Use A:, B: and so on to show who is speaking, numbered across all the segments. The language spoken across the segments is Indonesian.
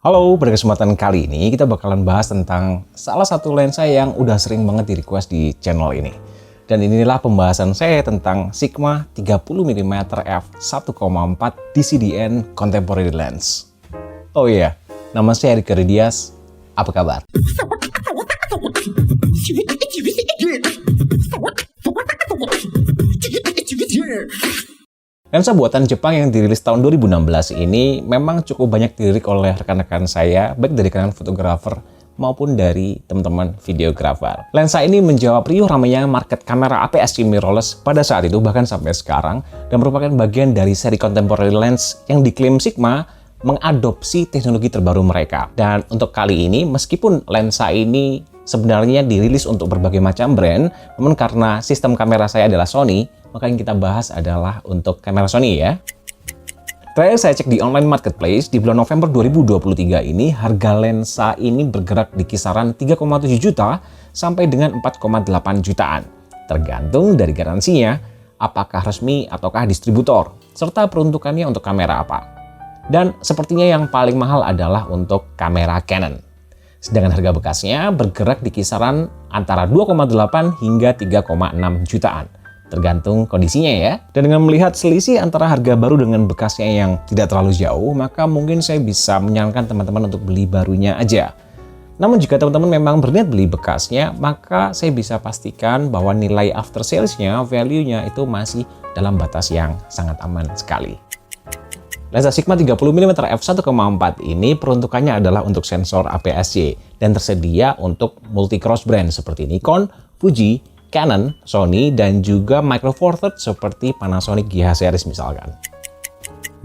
A: Halo, pada kesempatan kali ini kita bakalan bahas tentang salah satu lensa yang udah sering banget di request di channel ini. Dan inilah pembahasan saya tentang Sigma 30mm f1.4 DCDN Contemporary Lens. Oh iya, nama saya Rika Dias. Apa kabar? Lensa buatan Jepang yang dirilis tahun 2016 ini memang cukup banyak dilirik oleh rekan-rekan saya, baik dari kalangan fotografer maupun dari teman-teman videografer. Lensa ini menjawab riuh ramainya market kamera APS-C mirrorless pada saat itu bahkan sampai sekarang, dan merupakan bagian dari seri contemporary lens yang diklaim Sigma mengadopsi teknologi terbaru mereka. Dan untuk kali ini, meskipun lensa ini sebenarnya dirilis untuk berbagai macam brand, namun karena sistem kamera saya adalah Sony, maka yang kita bahas adalah untuk kamera Sony ya. Terakhir saya cek di online marketplace, di bulan November 2023 ini, harga lensa ini bergerak di kisaran 3,7 juta sampai dengan 4,8 jutaan. Tergantung dari garansinya, apakah resmi ataukah distributor, serta peruntukannya untuk kamera apa. Dan sepertinya yang paling mahal adalah untuk kamera Canon. Sedangkan harga bekasnya bergerak di kisaran antara 2,8 hingga 3,6 jutaan. Tergantung kondisinya ya. Dan dengan melihat selisih antara harga baru dengan bekasnya yang tidak terlalu jauh, maka mungkin saya bisa menyarankan teman-teman untuk beli barunya aja. Namun jika teman-teman memang berniat beli bekasnya, maka saya bisa pastikan bahwa nilai after sales-nya, value-nya itu masih dalam batas yang sangat aman sekali. Lensa Sigma 30mm f1.4 ini peruntukannya adalah untuk sensor APS-C dan tersedia untuk multi cross brand seperti Nikon, Fuji, Canon, Sony, dan juga Micro Four Thirds seperti Panasonic GH series misalkan.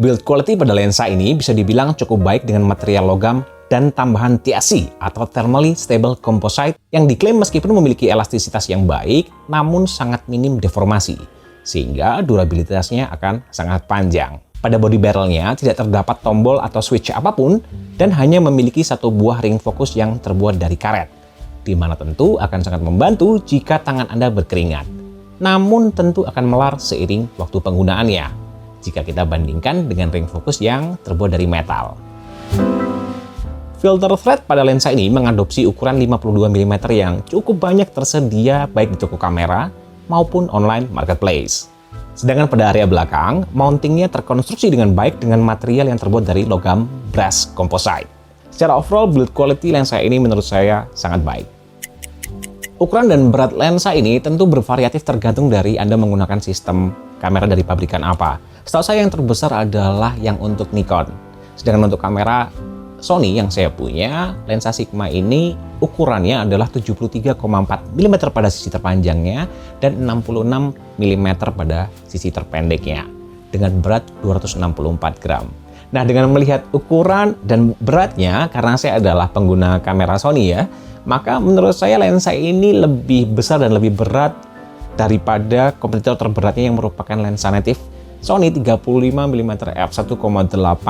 A: Build quality pada lensa ini bisa dibilang cukup baik dengan material logam dan tambahan TSC atau Thermally Stable Composite yang diklaim meskipun memiliki elastisitas yang baik, namun sangat minim deformasi, sehingga durabilitasnya akan sangat panjang. Pada body barrelnya tidak terdapat tombol atau switch apapun dan hanya memiliki satu buah ring fokus yang terbuat dari karet, di mana tentu akan sangat membantu jika tangan Anda berkeringat. Namun tentu akan melar seiring waktu penggunaannya jika kita bandingkan dengan ring fokus yang terbuat dari metal. Filter thread pada lensa ini mengadopsi ukuran 52mm yang cukup banyak tersedia baik di toko kamera maupun online marketplace. Sedangkan pada area belakang, mountingnya terkonstruksi dengan baik dengan material yang terbuat dari logam brass composite. Secara overall, build quality lensa ini menurut saya sangat baik. Ukuran dan berat lensa ini tentu bervariatif tergantung dari Anda menggunakan sistem kamera dari pabrikan apa. Setahu saya yang terbesar adalah yang untuk Nikon. Sedangkan untuk kamera Sony yang saya punya, lensa Sigma ini ukurannya adalah 73,4 mm pada sisi terpanjangnya dan 66 mm pada sisi terpendeknya dengan berat 264 gram. Nah, dengan melihat ukuran dan beratnya, karena saya adalah pengguna kamera Sony ya, maka menurut saya lensa ini lebih besar dan lebih berat daripada kompetitor terberatnya yang merupakan lensa native Sony 35mm f1.8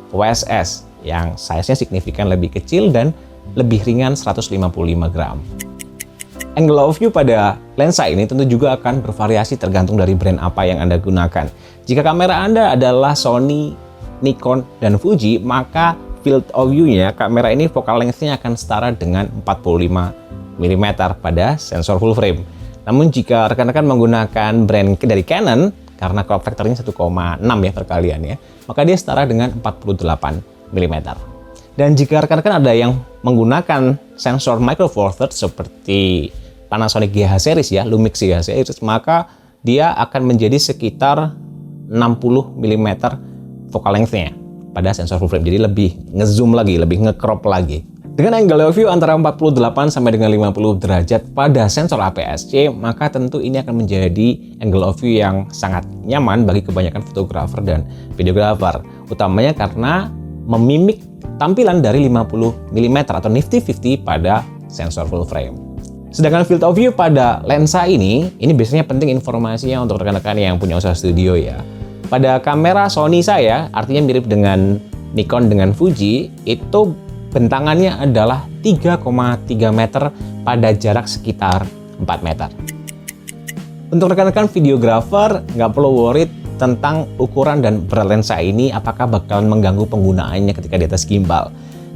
A: WSS yang size-nya signifikan lebih kecil dan lebih ringan 155 gram. Angle of view pada lensa ini tentu juga akan bervariasi tergantung dari brand apa yang Anda gunakan. Jika kamera Anda adalah Sony, Nikon, dan Fuji, maka field of view-nya kamera ini focal length-nya akan setara dengan 45mm pada sensor full frame. Namun jika rekan-rekan menggunakan brand dari Canon, karena crop factor-nya 1,6 ya perkalian ya, maka dia setara dengan 48 mm. Dan jika rekan-rekan ada yang menggunakan sensor Micro Four Thirds seperti Panasonic GH series ya, Lumix GH series, maka dia akan menjadi sekitar 60 mm focal length-nya pada sensor full frame. Jadi lebih ngezoom lagi, lebih nge-crop lagi. Dengan angle of view antara 48 sampai dengan 50 derajat pada sensor APS-C, maka tentu ini akan menjadi angle of view yang sangat nyaman bagi kebanyakan fotografer dan videografer. Utamanya karena memimik tampilan dari 50 mm atau nifty 50 pada sensor full frame. Sedangkan field of view pada lensa ini biasanya penting informasinya untuk rekan-rekan yang punya usaha studio ya. Pada kamera Sony saya, artinya mirip dengan Nikon dengan Fuji, itu bentangannya adalah 3,3 meter pada jarak sekitar 4 meter. Untuk rekan-rekan videografer, nggak perlu worried tentang ukuran dan berat lensa ini apakah bakalan mengganggu penggunaannya ketika di atas gimbal.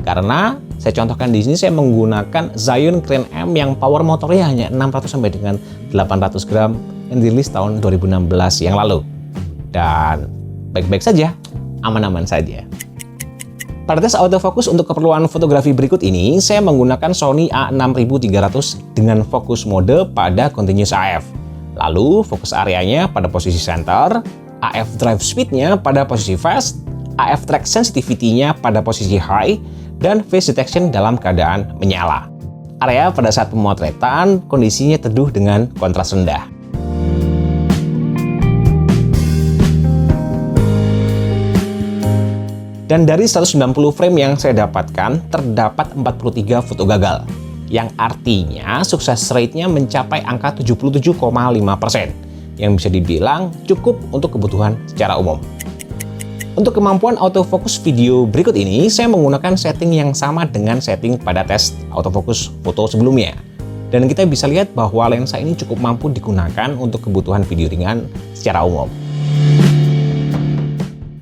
A: Karena saya contohkan di sini saya menggunakan Zhiyun Crane M yang power motornya hanya 600 sampai dengan 800 gram yang dirilis tahun 2016 yang lalu. Dan baik-baik saja, aman-aman saja. Pada tes autofocus untuk keperluan fotografi berikut ini, saya menggunakan Sony A6300 dengan fokus mode pada continuous AF. Lalu fokus areanya pada posisi center, AF drive speed-nya pada posisi fast, AF track sensitivity-nya pada posisi high, dan face detection dalam keadaan menyala. Area pada saat pemotretan kondisinya teduh dengan kontras rendah. Dan dari 190 frame yang saya dapatkan, terdapat 43 foto gagal, yang artinya sukses rate-nya mencapai angka 77,5%, yang bisa dibilang cukup untuk kebutuhan secara umum. Untuk kemampuan autofocus video berikut ini, saya menggunakan setting yang sama dengan setting pada tes autofocus foto sebelumnya. Dan kita bisa lihat bahwa lensa ini cukup mampu digunakan untuk kebutuhan video ringan secara umum.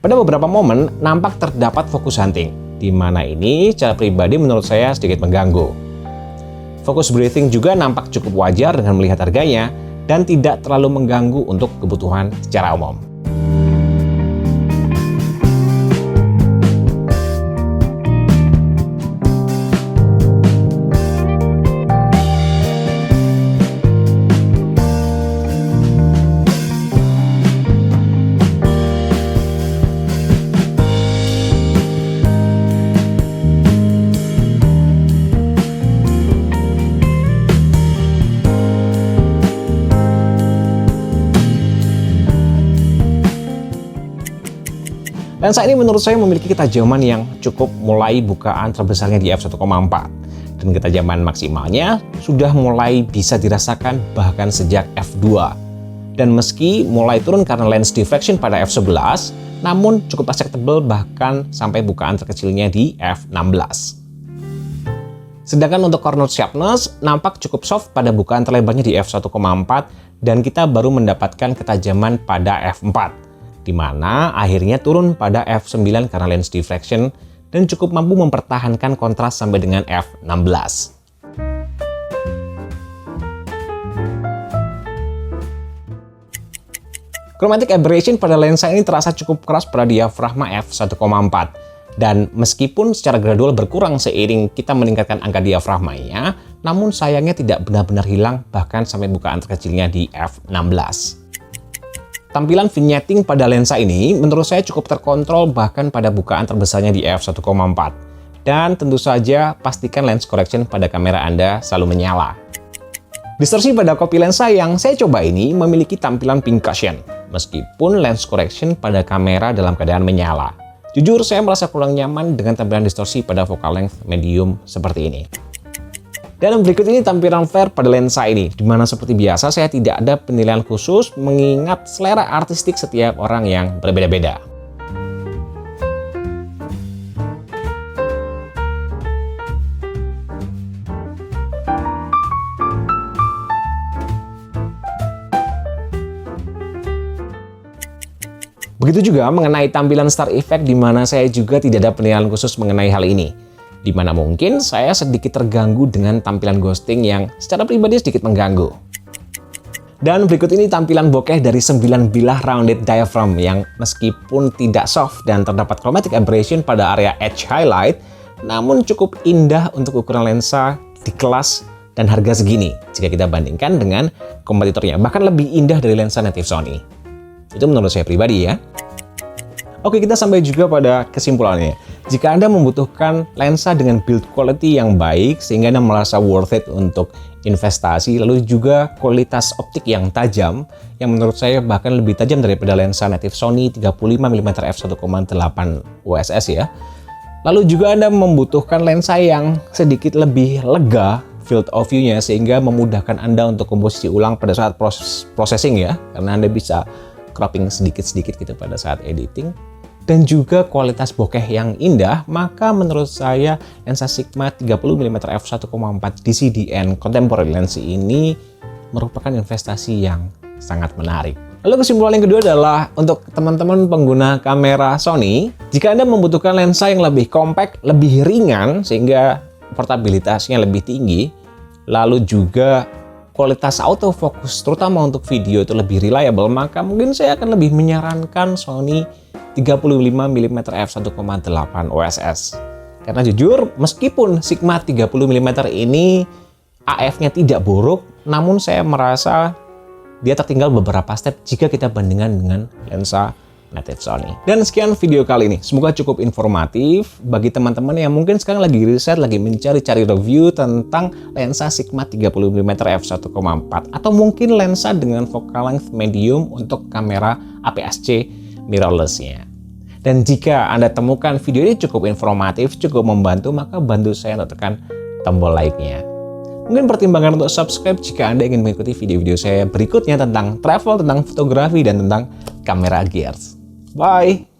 A: Pada beberapa momen, nampak terdapat fokus hunting, di mana ini secara pribadi menurut saya sedikit mengganggu. Fokus breathing juga nampak cukup wajar dengan melihat harganya, dan tidak terlalu mengganggu untuk kebutuhan secara umum. Lensa ini menurut saya memiliki ketajaman yang cukup mulai bukaan terbesarnya di f1,4 dan ketajaman maksimalnya sudah mulai bisa dirasakan bahkan sejak f2. Dan meski mulai turun karena lens diffraction pada f11, namun cukup acceptable bahkan sampai bukaan terkecilnya di f16. Sedangkan untuk corner sharpness nampak cukup soft pada bukaan terlebarnya di f1,4 dan kita baru mendapatkan ketajaman pada f4. Di mana akhirnya turun pada f9 karena lens diffraction dan cukup mampu mempertahankan kontras sampai dengan f16. Chromatic aberration pada lensa ini terasa cukup keras pada diafragma f1,4 dan meskipun secara gradual berkurang seiring kita meningkatkan angka diafragmanya, namun sayangnya tidak benar-benar hilang bahkan sampai bukaan terkecilnya di f16. Tampilan vignetting pada lensa ini menurut saya cukup terkontrol bahkan pada bukaan terbesarnya di f1,4. Dan tentu saja pastikan lens correction pada kamera Anda selalu menyala. Distorsi pada kopi lensa yang saya coba ini memiliki tampilan pink cushion, meskipun lens correction pada kamera dalam keadaan menyala. Jujur saya merasa kurang nyaman dengan tampilan distorsi pada focal length medium seperti ini. Dan berikut ini tampilan flare pada lensa ini, dimana seperti biasa saya tidak ada penilaian khusus mengingat selera artistik setiap orang yang berbeda-beda. Begitu juga mengenai tampilan star effect, dimana saya juga tidak ada penilaian khusus mengenai hal ini. Dimana mungkin saya sedikit terganggu dengan tampilan ghosting yang secara pribadi sedikit mengganggu. Dan berikut ini tampilan bokeh dari 9 bilah rounded diaphragm yang meskipun tidak soft dan terdapat chromatic aberration pada area edge highlight, namun cukup indah untuk ukuran lensa di kelas dan harga segini jika kita bandingkan dengan kompetitornya, bahkan lebih indah dari lensa native Sony. Itu menurut saya pribadi ya. Oke, kita sampai juga pada kesimpulannya. Jika Anda membutuhkan lensa dengan build quality yang baik sehingga Anda merasa worth it untuk investasi, lalu juga kualitas optik yang tajam, yang menurut saya bahkan lebih tajam daripada lensa native Sony 35mm f1.8 USS ya. Lalu juga Anda membutuhkan lensa yang sedikit lebih lega field of view-nya sehingga memudahkan Anda untuk komposisi ulang pada saat processing ya, karena Anda bisa cropping sedikit-sedikit gitu pada saat editing. Dan juga kualitas bokeh yang indah, maka menurut saya lensa Sigma 30mm f1.4 DCDN contemporary lens ini merupakan investasi yang sangat menarik. Lalu kesimpulan yang kedua adalah untuk teman-teman pengguna kamera Sony, jika Anda membutuhkan lensa yang lebih compact, lebih ringan sehingga portabilitasnya lebih tinggi, lalu juga kualitas autofocus terutama untuk video itu lebih reliable, maka mungkin saya akan lebih menyarankan Sony 35mm f1.8 OSS. Karena jujur, meskipun Sigma 30mm ini AF-nya tidak buruk, namun saya merasa dia tertinggal beberapa step jika kita bandingkan dengan lensa native Sony. Dan sekian video kali ini. Semoga cukup informatif bagi teman-teman yang mungkin sekarang lagi riset, lagi mencari-cari review tentang lensa Sigma 30mm f1.4 atau mungkin lensa dengan focal length medium untuk kamera APS-C mirrorless-nya. Dan jika Anda temukan video ini cukup informatif, cukup membantu, maka bantu saya untuk tekan tombol like-nya. Mungkin pertimbangan untuk subscribe jika Anda ingin mengikuti video-video saya berikutnya tentang travel, tentang fotografi, dan tentang kamera gears. Bye!